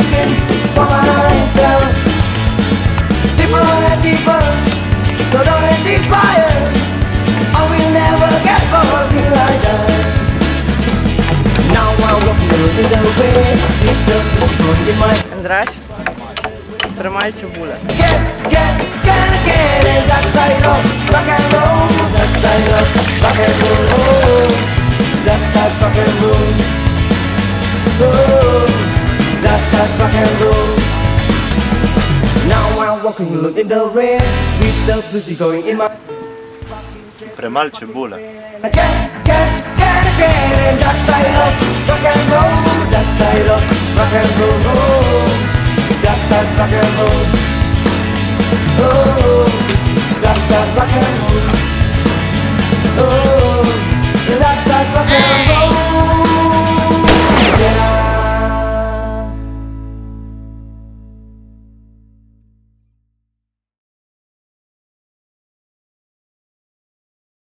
making for myself. Deeper and deeper, so don't inspire. I will never get bored till I die. Now I'm walking in the rain, with the physical in my Andraș, prămal cebulă. Get in that side of rock and roll, that side of rock and roll, that side rock and roll, oh, that side rock and roll. Now I'm walking in the rain, with the music going in my. Premal cebulă. Get in that side of rock and roll, that side of rock and roll, oh, that side rock and roll.